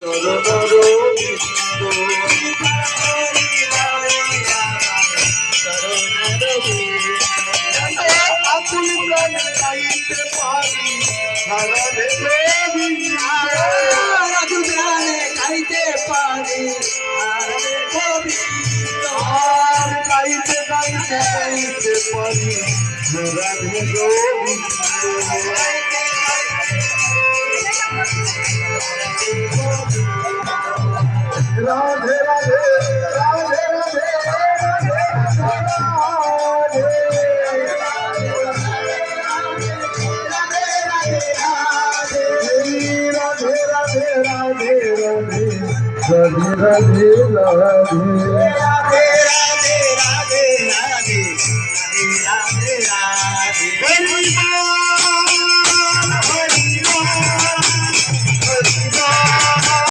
আকুল প্রাণে গাইতে পারি হারালে গোবিন্দ, আকুল প্রাণে গাইতে পারি হারালে গোবিন্দ, আর গাইতে গাইতে গাইতে পারি হারালে গোবিন্দ। রাধে রাধে রাধে রাধে রাধে রাধে রাধে রাধে রাধে রাধে